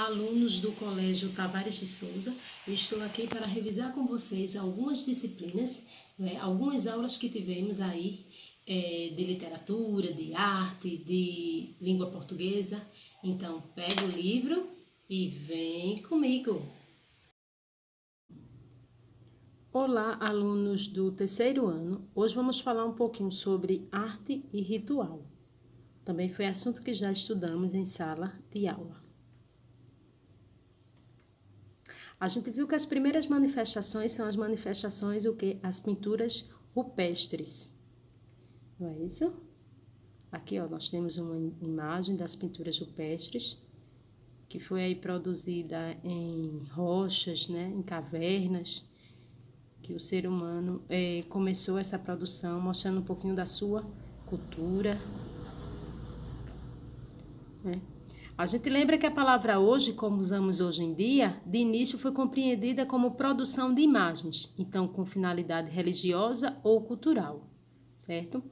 alunos do Colégio Tavares de Souza. Eu estou aqui para revisar com vocês algumas disciplinas, algumas aulas que tivemos aí de literatura, de arte, de língua portuguesa. Então, pega o livro e vem comigo. Olá, alunos do terceiro ano. Hoje vamos falar um pouquinho sobre arte e ritual. Também foi assunto que já estudamos em sala de aula. A gente viu que as primeiras manifestações são as manifestações, as pinturas rupestres. Não é isso? Aqui, nós temos uma imagem das pinturas rupestres, que foi aí produzida em rochas, em cavernas, que o ser humano começou essa produção, mostrando um pouquinho da sua cultura. A gente lembra que a palavra hoje, como usamos hoje em dia, de início foi compreendida como produção de imagens, então com finalidade religiosa ou cultural, certo?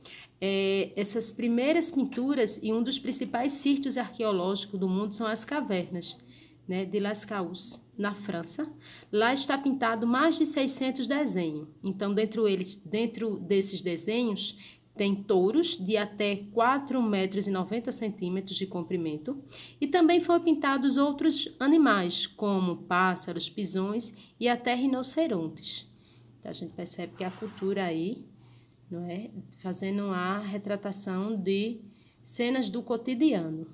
Essas primeiras pinturas e um dos principais sítios arqueológicos do mundo são as cavernas, de Lascaux, na França. Lá está pintado mais de 600 desenhos, então dentro desses desenhos tem touros de até 4,90 metros de comprimento e também foram pintados outros animais, como pássaros, pisões e até rinocerontes. Então, a gente percebe que a cultura aí, fazendo a retratação de cenas do cotidiano.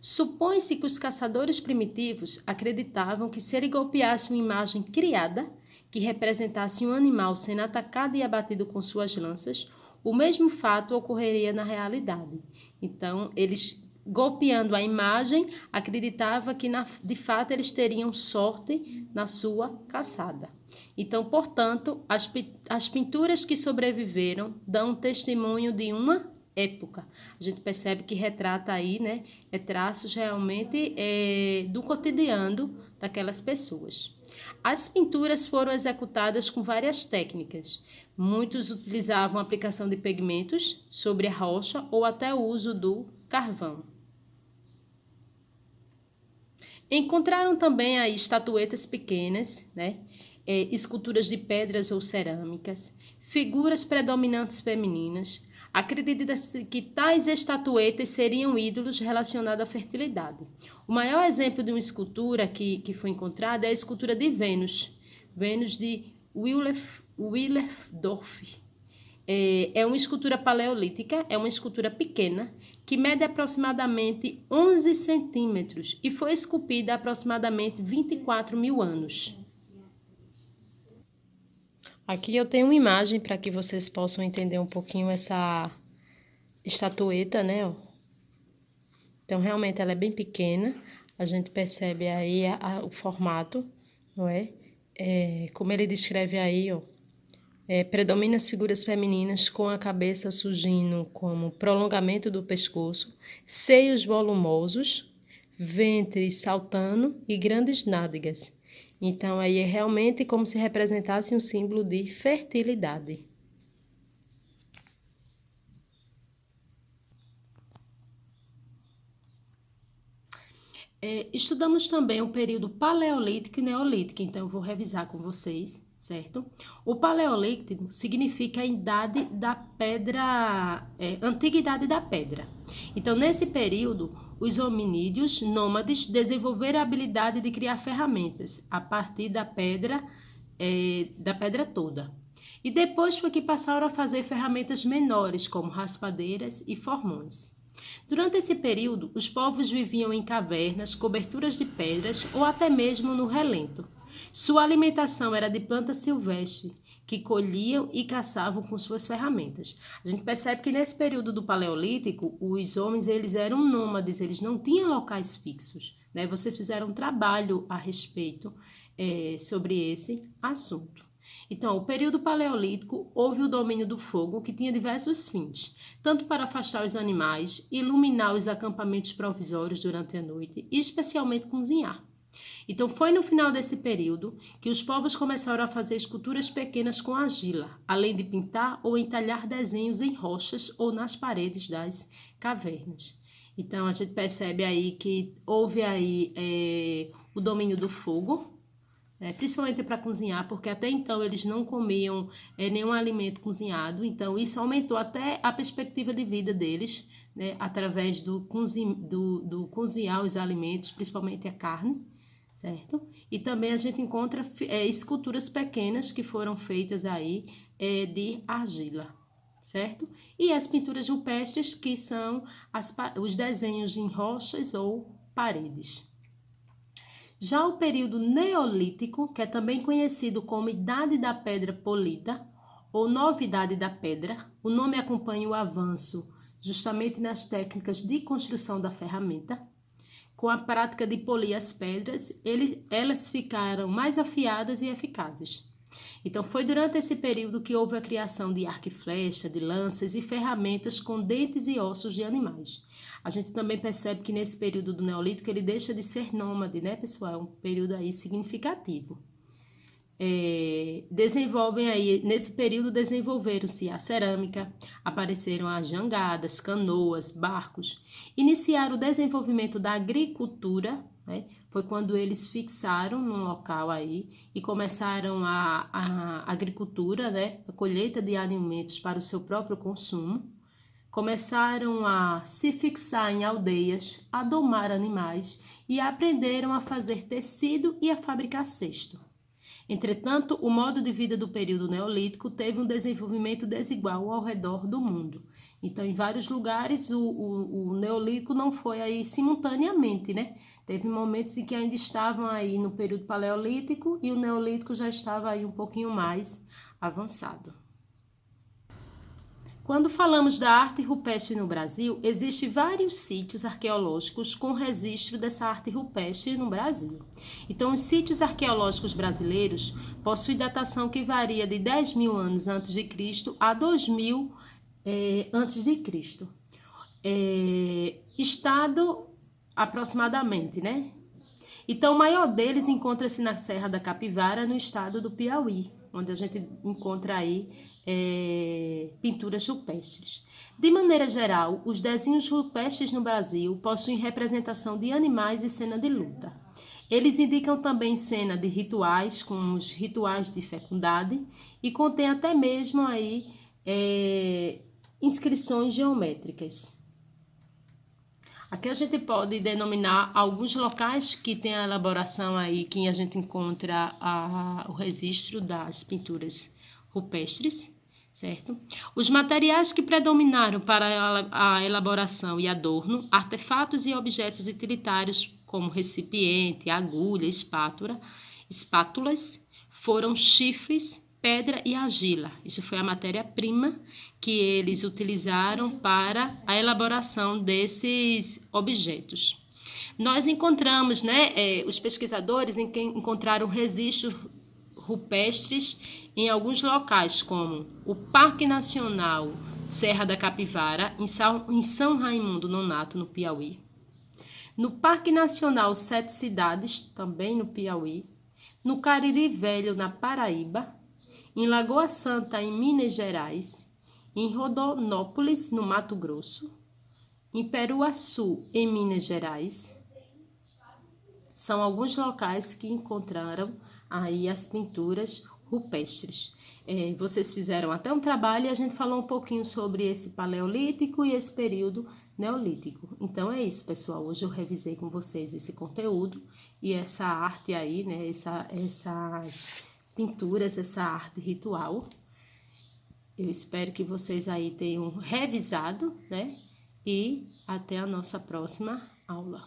Supõe-se que os caçadores primitivos acreditavam que se ele golpeasse uma imagem criada, que representasse um animal sendo atacado e abatido com suas lanças, o mesmo fato ocorreria na realidade. Então, eles, golpeando a imagem, acreditavam que, de fato, eles teriam sorte na sua caçada. Então, portanto, as pinturas que sobreviveram dão testemunho de uma época. A gente percebe que retrata aí, traços realmente do cotidiano daquelas pessoas. As pinturas foram executadas com várias técnicas. Muitos utilizavam a aplicação de pigmentos sobre a rocha ou até o uso do carvão. Encontraram também aí estatuetas pequenas, esculturas de pedras ou cerâmicas, figuras predominantes femininas. Acredita-se que tais estatuetas seriam ídolos relacionados à fertilidade. O maior exemplo de uma escultura que foi encontrada é a escultura de Vênus, Vênus de Willersdorf. É uma escultura paleolítica, é uma escultura pequena, que mede aproximadamente 11 centímetros e foi esculpida há aproximadamente 24 mil anos. Aqui eu tenho uma imagem para que vocês possam entender um pouquinho essa estatueta, Então, realmente, ela é bem pequena. A gente percebe aí o formato, como ele descreve aí, predomina as figuras femininas com a cabeça surgindo como prolongamento do pescoço, seios volumosos, ventre saltando e grandes nádegas. Então, aí é realmente como se representasse um símbolo de fertilidade. Estudamos também o período paleolítico e neolítico, então eu vou revisar com vocês, certo? O paleolítico significa a idade da pedra, antiguidade da pedra. Então, nesse período, os hominídeos nômades desenvolveram a habilidade de criar ferramentas a partir da pedra toda. E depois foi que passaram a fazer ferramentas menores, como raspadeiras e formões. Durante esse período, os povos viviam em cavernas, coberturas de pedras ou até mesmo no relento. Sua alimentação era de plantas silvestres, que colhiam e caçavam com suas ferramentas. A gente percebe que nesse período do Paleolítico, os homens eles eram nômades, eles não tinham locais fixos. Vocês fizeram um trabalho a respeito sobre esse assunto. Então, o período paleolítico houve o domínio do fogo, que tinha diversos fins, tanto para afastar os animais, iluminar os acampamentos provisórios durante a noite e especialmente cozinhar. Então, foi no final desse período que os povos começaram a fazer esculturas pequenas com argila, além de pintar ou entalhar desenhos em rochas ou nas paredes das cavernas. Então, a gente percebe aí que houve aí o domínio do fogo, principalmente para cozinhar, porque até então eles não comiam nenhum alimento cozinhado, então isso aumentou até a perspectiva de vida deles, né, através do cozinhar os alimentos, principalmente a carne, certo? E também a gente encontra esculturas pequenas que foram feitas aí de argila, certo? E as pinturas rupestres, que são os desenhos em rochas ou paredes. Já o período neolítico, que é também conhecido como Idade da Pedra Polida ou Nova Idade da Pedra, o nome acompanha o avanço justamente nas técnicas de construção da ferramenta. Com a prática de polir as pedras, elas ficaram mais afiadas e eficazes. Então, foi durante esse período que houve a criação de arco e flecha, de lanças e ferramentas com dentes e ossos de animais. A gente também percebe que nesse período do Neolítico ele deixa de ser nômade, né, pessoal? É um período aí significativo. Nesse período desenvolveram-se a cerâmica, apareceram as jangadas, canoas, barcos, iniciaram o desenvolvimento da agricultura, né? Foi quando eles fixaram num local aí e começaram a agricultura, né? A colheita de alimentos para o seu próprio consumo. Começaram a se fixar em aldeias, a domar animais e aprenderam a fazer tecido e a fabricar cesto. Entretanto, o modo de vida do período neolítico teve um desenvolvimento desigual ao redor do mundo. Então, em vários lugares, o neolítico não foi aí simultaneamente, né? Teve momentos em que ainda estavam aí no período paleolítico e o neolítico já estava aí um pouquinho mais avançado. Quando falamos da arte rupestre no Brasil, existem vários sítios arqueológicos com registro dessa arte rupestre no Brasil. Então, os sítios arqueológicos brasileiros possuem datação que varia de 10.000 anos antes de Cristo a 2.000 antes de Cristo. Estado aproximadamente, né? Então, o maior deles encontra-se na Serra da Capivara, no estado do Piauí, onde a gente encontra aí pinturas rupestres. De maneira geral, os desenhos rupestres no Brasil possuem representação de animais e cena de luta. Eles indicam também cena de rituais, como os rituais de fecundade, e contém até mesmo aí inscrições geométricas. Aqui a gente pode denominar alguns locais que tem a elaboração aí, que a gente encontra o registro das pinturas rupestres, certo? Os materiais que predominaram para a elaboração e adorno, artefatos e objetos utilitários como recipiente, agulha, espátulas, foram chifres, pedra e argila. Isso foi a matéria-prima que eles utilizaram para a elaboração desses objetos. Nós encontramos, os pesquisadores encontraram registros rupestres em alguns locais, como o Parque Nacional Serra da Capivara, em São Raimundo Nonato, no Piauí. No Parque Nacional Sete Cidades, também no Piauí. No Cariri Velho, na Paraíba. Em Lagoa Santa, em Minas Gerais, em Rondonópolis, no Mato Grosso, em Peruaçu, em Minas Gerais. São alguns locais que encontraram aí as pinturas rupestres. Vocês fizeram até um trabalho e a gente falou um pouquinho sobre esse paleolítico e esse período neolítico. Então é isso, pessoal. Hoje eu revisei com vocês esse conteúdo e essa arte aí, né? Essas pinturas, essa arte ritual. Eu espero que vocês aí tenham revisado, né? E até a nossa próxima aula.